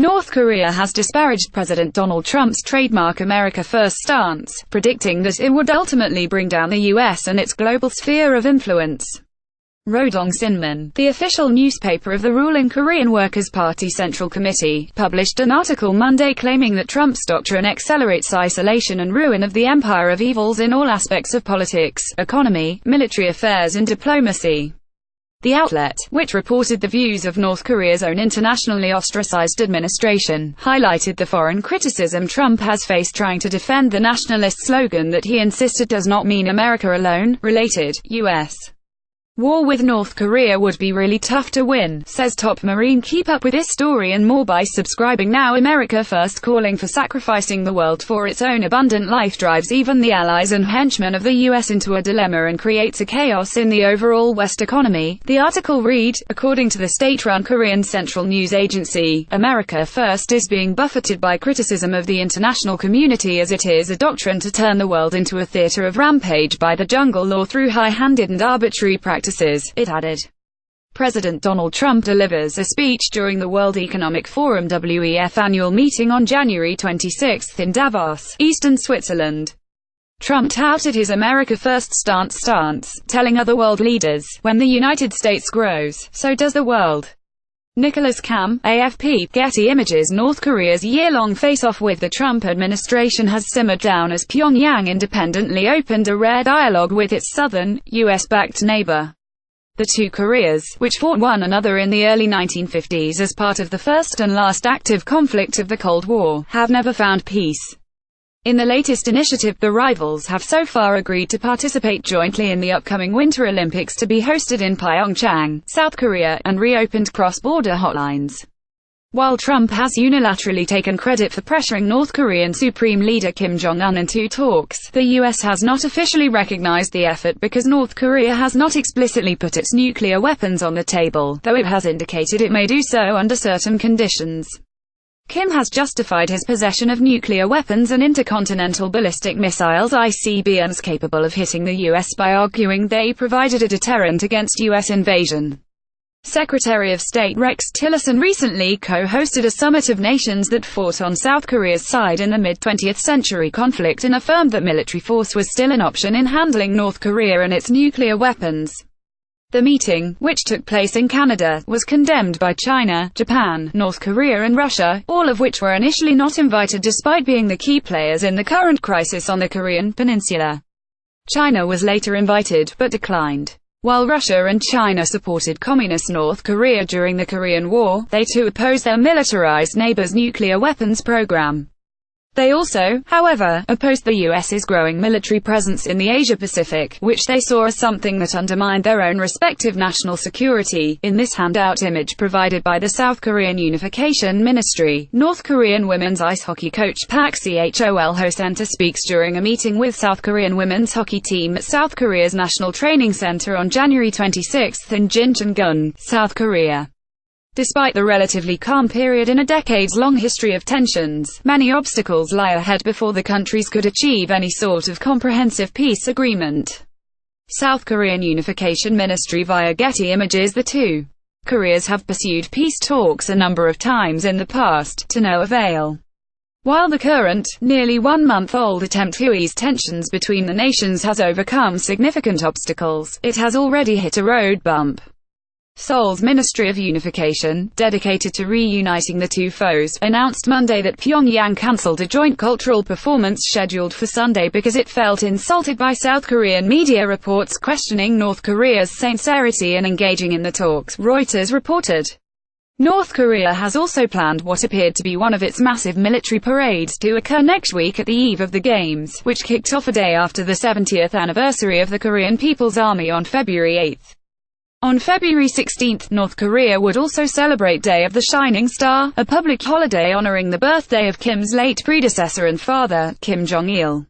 North Korea has disparaged President Donald Trump's trademark America First stance, predicting that it would ultimately bring down the U.S. and its global sphere of influence. Rodong Sinmun, the official newspaper of the ruling Korean Workers' Party Central Committee, published an article Monday claiming that Trump's doctrine accelerates isolation and ruin of the empire of evils in all aspects of politics, economy, military affairs and diplomacy. The outlet, which reported the views of North Korea's own internationally ostracized administration, highlighted the foreign criticism Trump has faced trying to defend the nationalist slogan that he insisted does not mean America alone. Related, U.S. war with North Korea would be really tough to win, says Top Marine. Keep up with this story and more by subscribing now. America First, calling for sacrificing the world for its own abundant life, drives even the allies and henchmen of the U.S. into a dilemma and creates a chaos in the overall West economy. The article read, according to the state-run Korean Central News Agency, America First is being buffeted by criticism of the international community as it is a doctrine to turn the world into a theater of rampage by the jungle law through high-handed and arbitrary practices. It added. President Donald Trump delivers a speech during the World Economic Forum WEF annual meeting on January 26 in Davos, eastern Switzerland. Trump touted his America First stance, telling other world leaders, "When the United States grows, so does the world." Nicholas Kam, AFP, Getty Images. North Korea's year-long face-off with the Trump administration has simmered down as Pyongyang independently opened a rare dialogue with its southern, U.S.-backed neighbor. The two Koreas, which fought one another in the early 1950s as part of the first and last active conflict of the Cold War, have never found peace. In the latest initiative, the rivals have so far agreed to participate jointly in the upcoming Winter Olympics to be hosted in Pyeongchang, South Korea, and reopened cross-border hotlines. While Trump has unilaterally taken credit for pressuring North Korean Supreme Leader Kim Jong-un into talks, the U.S. has not officially recognized the effort because North Korea has not explicitly put its nuclear weapons on the table, though it has indicated it may do so under certain conditions. Kim has justified his possession of nuclear weapons and intercontinental ballistic missiles (ICBMs) capable of hitting the U.S. by arguing they provided a deterrent against U.S. invasion. Secretary of State Rex Tillerson recently co-hosted a summit of nations that fought on South Korea's side in the mid-20th century conflict and affirmed that military force was still an option in handling North Korea and its nuclear weapons. The meeting, which took place in Canada, was condemned by China, Japan, North Korea and Russia, all of which were initially not invited despite being the key players in the current crisis on the Korean peninsula. China was later invited, but declined. While Russia and China supported Communist North Korea during the Korean War, they too opposed their militarized neighbor's nuclear weapons program. They also, however, opposed the U.S.'s growing military presence in the Asia-Pacific, which they saw as something that undermined their own respective national security. In this handout image provided by the South Korean Unification Ministry, North Korean women's ice hockey coach Park Chol-ho Center speaks during a meeting with South Korean women's hockey team at South Korea's National Training Center on January 26 in Jincheon-gun, South Korea. Despite the relatively calm period in a decades-long history of tensions, many obstacles lie ahead before the countries could achieve any sort of comprehensive peace agreement. South Korean Unification Ministry via Getty Images. The two Koreas have pursued peace talks a number of times in the past, to no avail. While the current, nearly one-month-old attempt to ease tensions between the nations has overcome significant obstacles, it has already hit a road bump. Seoul's Ministry of Unification, dedicated to reuniting the two foes, announced Monday that Pyongyang cancelled a joint cultural performance scheduled for Sunday because it felt insulted by South Korean media reports questioning North Korea's sincerity in engaging in the talks, Reuters reported. North Korea has also planned what appeared to be one of its massive military parades to occur next week at the eve of the Games, which kicked off a day after the 70th anniversary of the Korean People's Army on February 8. On February 16, North Korea would also celebrate Day of the Shining Star, a public holiday honoring the birthday of Kim's late predecessor and father, Kim Jong-il.